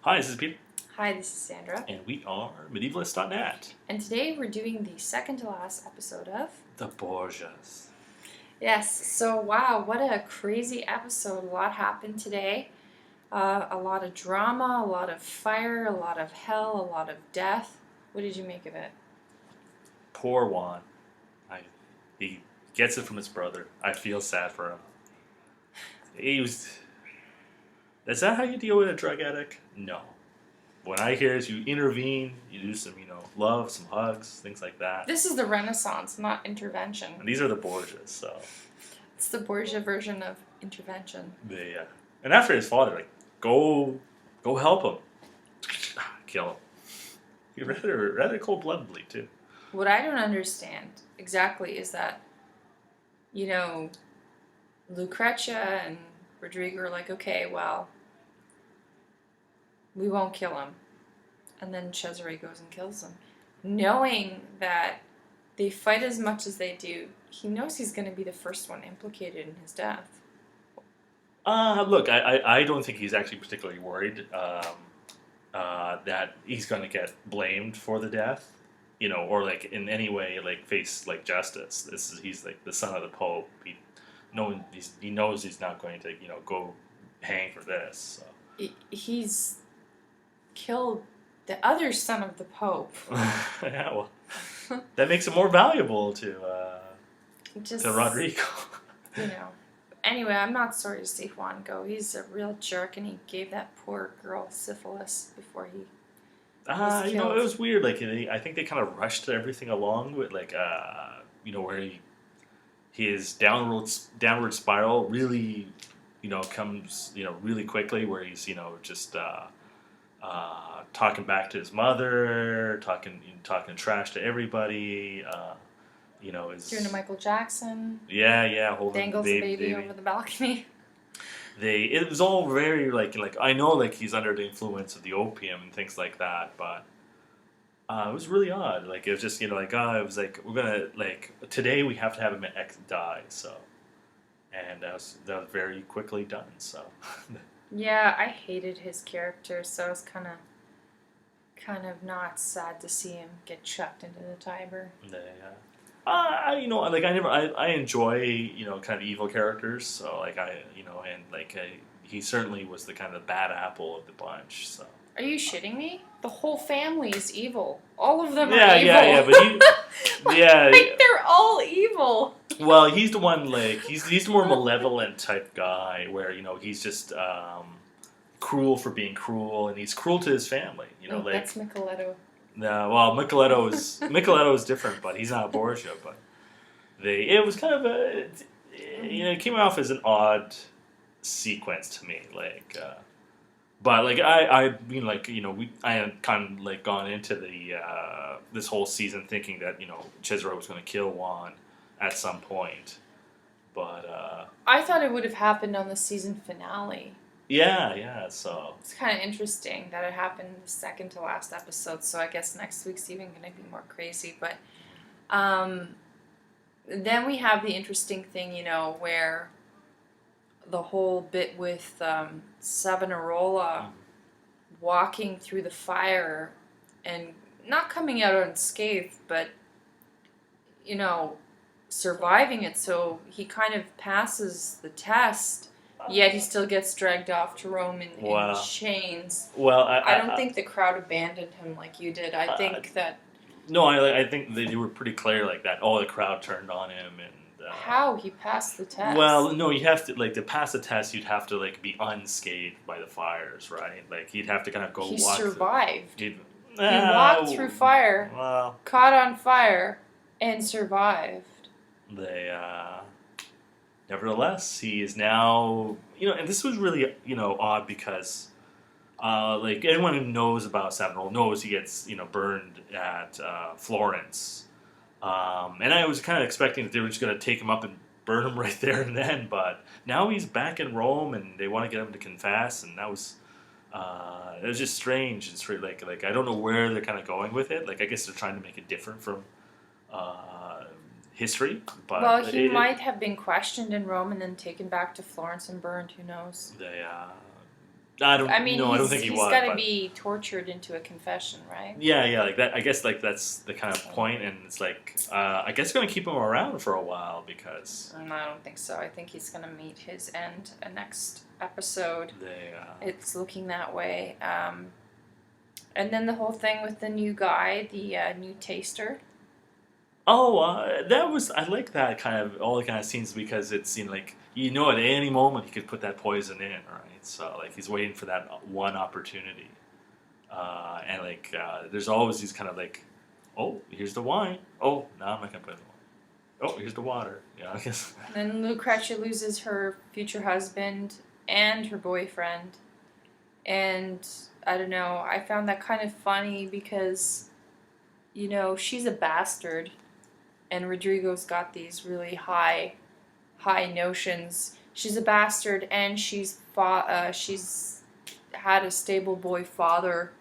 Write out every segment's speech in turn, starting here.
Hi, this is Peter. Hi, this is Sandra. And we are medievalist.net. And today we're doing the second to last episode of The Borgias. Yes, so wow, what a crazy episode. A lot happened today. A lot of drama, a lot of fire, a lot of hell, a lot of death. What did you make of it? Poor Juan. He gets it from his brother. I feel sad for him. Is that how you deal with a drug addict? No. When I hear is you intervene, you do some, love, some hugs, things like that. This is the Renaissance, not intervention. And these are the Borgias, so. It's the Borgia version of intervention. Yeah. And after his father, go help him. Kill him. He rather cold-bloodedly, too. What I don't understand exactly is that, Lucrezia and Rodrigo are like, okay, well, we won't kill him. And then Cesare goes and kills him. Knowing that they fight as much as they do, he knows he's going to be the first one implicated in his death. Look, I don't think he's actually particularly worried that he's going to get blamed for the death, or in any way face justice. He's the son of the Pope. He knows he's not going to go hang for this. So. He's killed the other son of the Pope. Yeah, well, that makes it more valuable to Rodrigo. Anyway, I'm not sorry to see Juan go. He's a real jerk, and he gave that poor girl syphilis before he was killed. It was weird. I think they kind of rushed everything along with where his downward spiral really, comes really quickly. Where he's just talking back to his mother, talking trash to everybody. Doing a Michael Jackson. Yeah, holding dangles the baby over the balcony. It was all very I know he's under the influence of the opium and things like that, but it was really odd. It was just it was we're gonna today we have to have him die, so, and that was very quickly done. So. Yeah, I hated his character, so I was kind of not sad to see him get chucked into the Tiber. Yeah. I enjoy kind of evil characters, so he certainly was the kind of bad apple of the bunch. So. Are you shitting me? The whole family is evil. All of them are evil. Yeah, but they're all evil. Well, he's the one he's the more malevolent type guy where he's just cruel for being cruel, and he's cruel to his family. That's Micheletto. No, well, Micheletto is different, but he's not a Borgia. But it was kind of it came off as an odd sequence to me, but I had kind of gone into the this whole season thinking that Cesare was going to kill Juan at some point, but I thought it would have happened on the season finale. Yeah, so... It's kind of interesting that it happened in the second to last episode, so I guess next week's even going to be more crazy, but... then we have the interesting thing, where the whole bit with Savonarola walking through the fire and not coming out unscathed, but, surviving it, so he kind of passes the test... Yet he still gets dragged off to Rome in chains. Well, I don't think the crowd abandoned him like you did. I think that... No, I think they were pretty clear that. Oh, the crowd turned on him and... How? He passed the test. Well, no, you have to, to pass the test, you'd have to, be unscathed by the fires, right? He'd have to kind of go he walk... Survived. He walked through fire, caught on fire, and survived. Nevertheless, he is now, and this was really, odd because, anyone who knows about Savonarola knows he gets, burned at Florence. And I was kind of expecting that they were just going to take him up and burn him right there and then, but now he's back in Rome and they want to get him to confess, and that was, it was just strange. It's really, I don't know where they're kind of going with it. I guess they're trying to make it different from, history, but... Well, he might have been questioned in Rome and then taken back to Florence and burned, who knows? I mean, I don't think he he's was. got to But be tortured into a confession, right? yeah, like that. I guess like that's the kind of point, and it's like I guess going to keep him around for a while because I don't think so. I think he's going to meet his end next episode. It's looking that way. And then the whole thing with the new guy, the new taster. Oh, that was I like that kind of all the kind of scenes because it's like at any moment he could put that poison in, right? So like he's waiting for that one opportunity, and like there's always these kind of like, oh, here's the wine. Oh, no, I'm not gonna put in the wine. Oh, here's the water. Yeah, I guess. Then Lucrezia loses her future husband and her boyfriend, and I don't know. I found that kind of funny because, she's a bastard. And Rodrigo's got these really high notions. She's a bastard, and she's had a stable boy father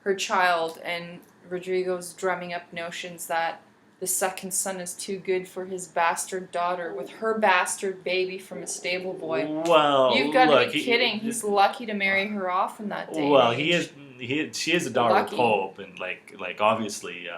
her child, and Rodrigo's drumming up notions that the second son is too good for his bastard daughter with her bastard baby from a stable boy. Well, you've got to be kidding. He's lucky to marry her off in that day. Well, she is a daughter Lucky. of Pope, and like obviously.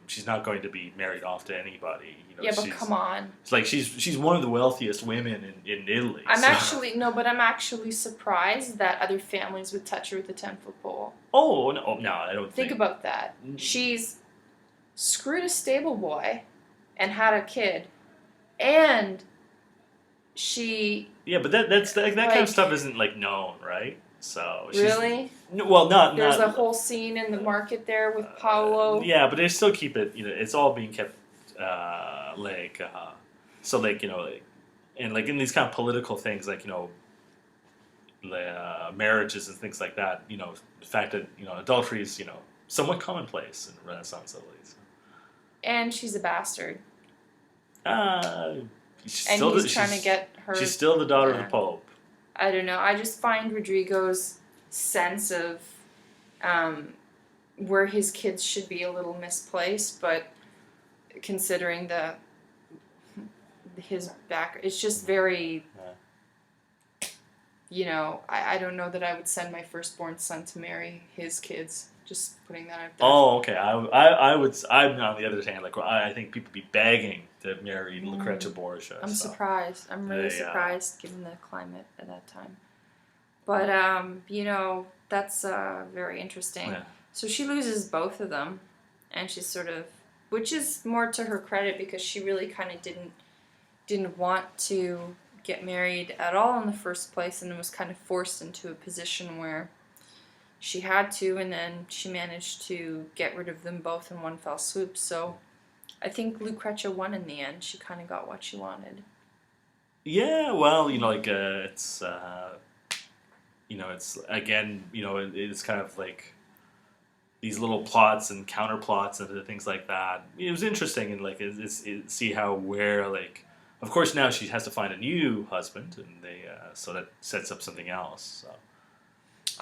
She's not going to be married off to anybody. Yeah, but come on. It's like she's one of the wealthiest women in Italy. I'm actually surprised that other families would touch her with a 10-foot pole. Oh no, I don't think about that. She's screwed a stable boy and had a kid, and she. Yeah, but that kind of stuff isn't known, right? So really? Well, There's a whole scene in the market there with Paolo. Yeah, but they still keep it. It's all being kept so and in these kind of political things marriages and things like that. The fact that adultery is somewhat commonplace in Renaissance Italy. So. And she's a bastard. He's trying to get her. She's still the daughter of the Pope. I don't know. I just find Rodrigo's sense of where his kids should be a little misplaced, but considering his back, it's just very. I don't know that I would send my firstborn son to marry his kids. Just putting that out there. Oh, okay. I would. I'm on the other hand. I think people be begging to marry Lucrezia Borgia. I'm surprised. I'm really surprised given the climate at that time. But that's very interesting. Yeah. So she loses both of them, and she's sort of, which is more to her credit because she really kind of didn't want to get married at all in the first place, and was kind of forced into a position where she had to, and then she managed to get rid of them both in one fell swoop. So I think Lucrezia won in the end. She kind of got what she wanted. Yeah, well, it's it's again, it's kind of like these little plots and counterplots and things like that. It was interesting and see where of course now she has to find a new husband, and so that sets up something else. So.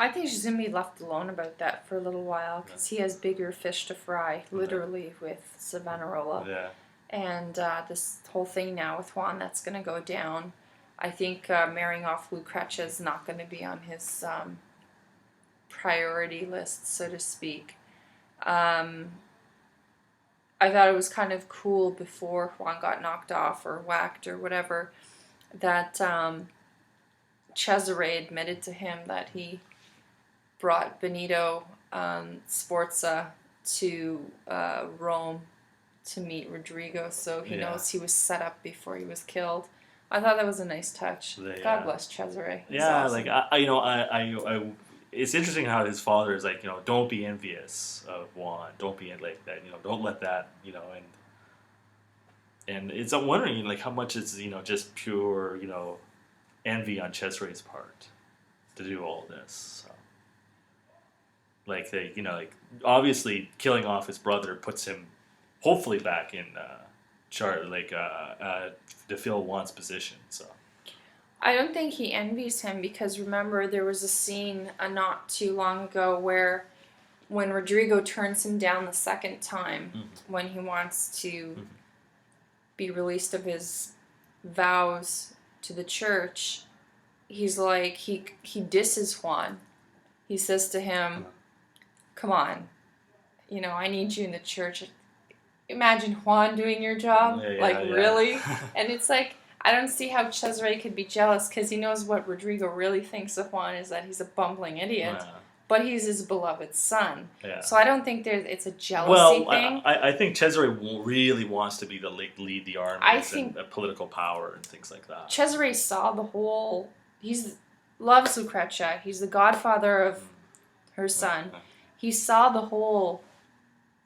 I think she's going to be left alone about that for a little while because he has bigger fish to fry, literally, with Savonarola. Yeah. And this whole thing now with Juan, that's going to go down. I think marrying off Lucrezia is not going to be on his priority list, so to speak. I thought it was kind of cool before Juan got knocked off or whacked or whatever that Cesare admitted to him that he brought Benito Sforza to Rome to meet Rodrigo, so he knows he was set up before he was killed. I thought that was a nice touch. God bless Cesare. He's awesome. I it's interesting how his father is don't be envious of Juan. Don't be like that. Don't let that. And it's I'm wondering how much it's just pure envy on Cesare's part to do all this. So. Obviously killing off his brother puts him hopefully back in to fill Juan's position. So I don't think he envies him because remember there was a scene not too long ago where when Rodrigo turns him down the second time when he wants to be released of his vows to the church, he's like, he disses Juan. He says to him, come on, I need you in the church. Imagine Juan doing your job. Really? And it's like, I don't see how Cesare could be jealous, because he knows what Rodrigo really thinks of Juan is that he's a bumbling idiot. But he's his beloved son. Yeah. So I don't think it's a jealousy thing. I think Cesare really wants to be lead the armies and political power and things like that. Cesare saw the whole... loves Lucrezia. He's the godfather of her son. He saw the whole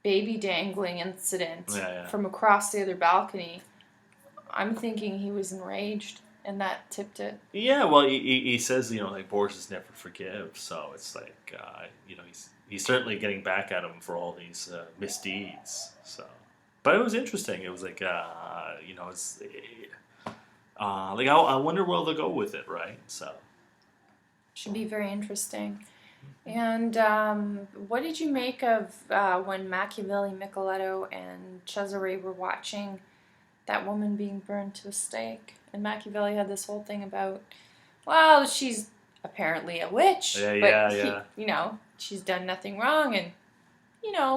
baby dangling incident from across the other balcony. I'm thinking he was enraged, and that tipped it. Yeah, well, he says, like, Borgias never forgive, so it's like, he's certainly getting back at him for all these misdeeds, so. But it was interesting. It was like, it's, like, I wonder where they'll go with it, right? So. Should be very interesting. And what did you make of when Machiavelli, Micheletto, and Cesare were watching that woman being burned to a stake? And Machiavelli had this whole thing about, well, she's apparently a witch, she's done nothing wrong, and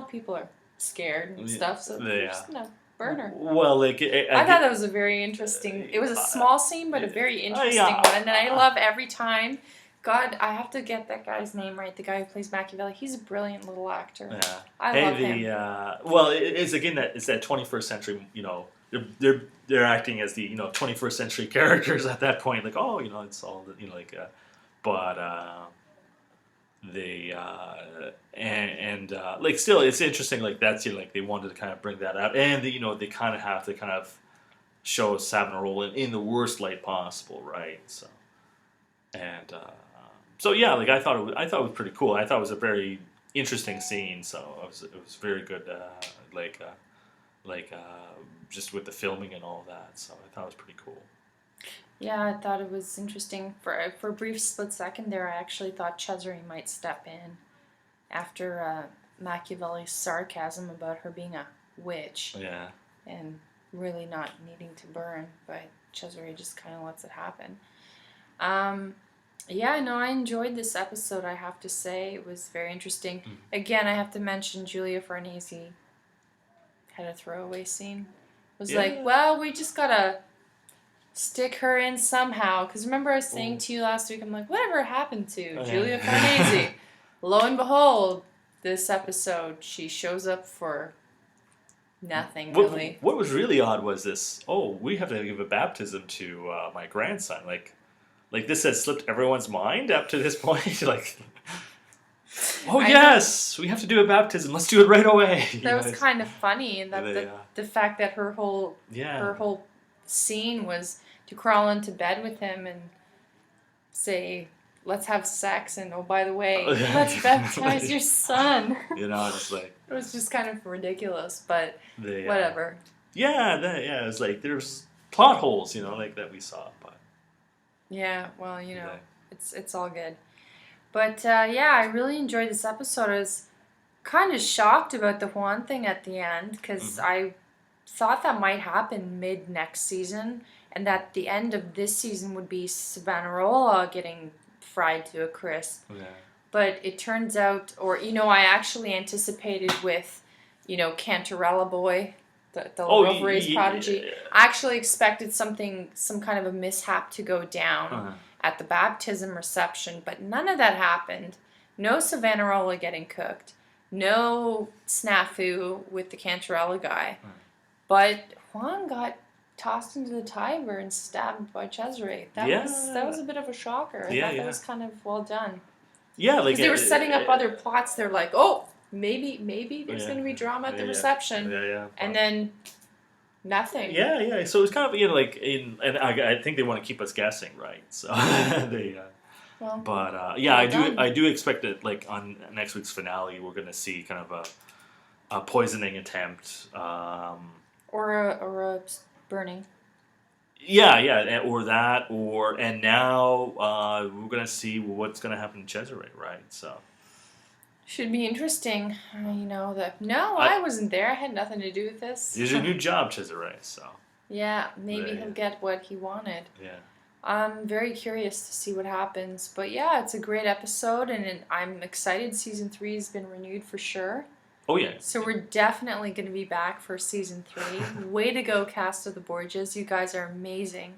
people are scared and stuff, so they're just gonna burn her. Well, like I thought that was a very interesting. It was a small scene, but a very interesting one, and I love every time. God, I have to get that guy's name right. The guy who plays Machiavelli, he's a brilliant little actor. Yeah. I love him. Well, it's that 21st century. They're acting as the 21st century characters at that point. Like, it's all but they like still it's interesting. Like that's like they wanted to kind of bring that out, and they kind of have to kind of show Savonarola in the worst light possible, right? So and. So yeah, like I thought it was pretty cool. I thought it was a very interesting scene. So it was very good, just with the filming and all that. So I thought it was pretty cool. Yeah, I thought it was interesting. For a brief split second there, I actually thought Cesare might step in after Machiavelli's sarcasm about her being a witch. Yeah. And really not needing to burn, but Cesare just kind of lets it happen. Yeah, no, I enjoyed this episode, I have to say. It was very interesting. Again, I have to mention Julia Farnese had a throwaway scene. It was like, well, we just gotta stick her in somehow. Because remember I was saying to you last week, I'm like, whatever happened to Julia Farnese? Lo and behold, this episode, she shows up for nothing, really. What was really odd was this, we have to give a baptism to my grandson. Like this has slipped everyone's mind up to this point. Like, yes, we have to do a baptism. Let's do it right away. That was kind of funny, and that the fact that her whole scene was to crawl into bed with him and say, "Let's have sex," and by the way, let's baptize your son. It's like it was just kind of ridiculous, but whatever. It was like there's plot holes, like that we saw, but. Yeah, well, it's all good. But, I really enjoyed this episode. I was kind of shocked about the Juan thing at the end, because I thought that might happen mid-next season, and that the end of this season would be Savonarola getting fried to a crisp. Yeah. But it turns out, I actually anticipated with, Cantarella Boy, the Love Race prodigy. I actually expected some kind of a mishap to go down at the baptism reception, but none of that happened. No Savonarola getting cooked. No snafu with the Cantarella guy. But Juan got tossed into the Tiber and stabbed by Cesare. That was a bit of a shocker. I thought that was kind of well done. Yeah, because they were setting up other plots. They're like, maybe there's going to be drama at the reception. And then nothing. Yeah. So it's kind of, and I think they want to keep us guessing, right? So they, I do expect that, like, on next week's finale, we're going to see kind of a poisoning attempt. Or a burning. Yeah, or that, and now we're going to see what's going to happen to Cesare, right? So. Should be interesting. I wasn't there. I had nothing to do with this. It's your new job, Cesare, so. Yeah, maybe he'll get what he wanted. Yeah. I'm very curious to see what happens. But yeah, it's a great episode, and I'm excited. Season 3 has been renewed for sure. Oh, yeah. So we're definitely going to be back for Season 3. Way to go, cast of the Borgias. You guys are amazing.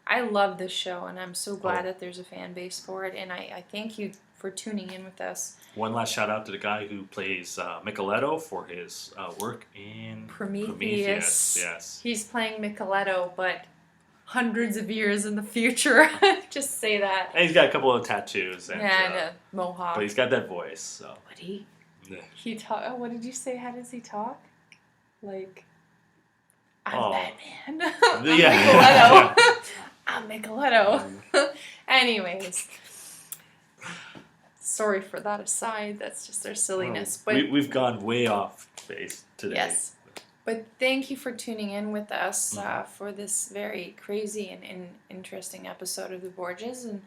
I love this show, and I'm so glad that there's a fan base for it. And I thank you for tuning in with us. One last shout out to the guy who plays Micheletto for his work in Prometheus. Yes. He's playing Micheletto, but hundreds of years in the future. Just say that. And he's got a couple of tattoos. And, and a mohawk. But he's got that voice. So. Would he? Yeah. He talk. What did you say? How does he talk? Like, I'm Batman. I'm Micheletto. I'm Micheletto. Anyways. Sorry for that aside. That's just our silliness. Well, but we've gone way off base today. Yes. But thank you for tuning in with us for this very crazy and interesting episode of The Borgias. And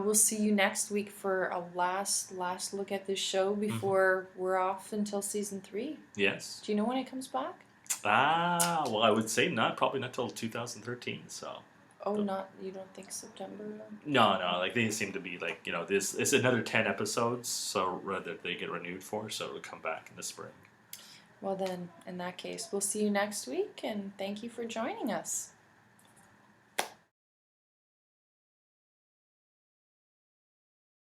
we'll see you next week for a last look at this show before we're off until season 3. Yes. Do you know when it comes back? Well, I would say probably not till 2013. So. Oh, you don't think September? No, like they seem to be like, this it's another 10 episodes, so rather they get renewed for, so it'll come back in the spring. Well then, in that case, we'll see you next week, and thank you for joining us.